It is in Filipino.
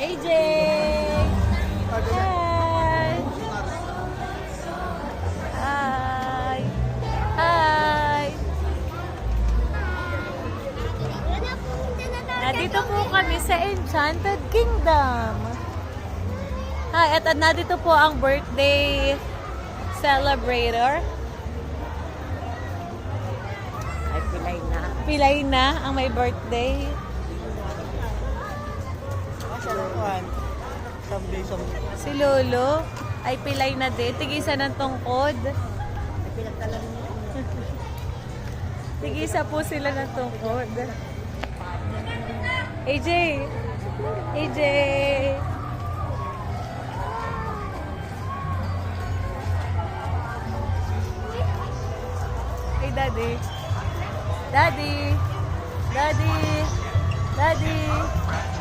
AJ! Hi! Hi! Hi! Nandito po kami sa Enchanted Kingdom. Hi, at nandito po ang birthday celebrator. Ay, pilay na. Pilay na ang may birthday. Si Lolo ay pilay na din. Tigisa ng tungkod. Tigisa po sila ng tungkod. AJ! AJ! Hey, Daddy! Daddy! Daddy! Daddy!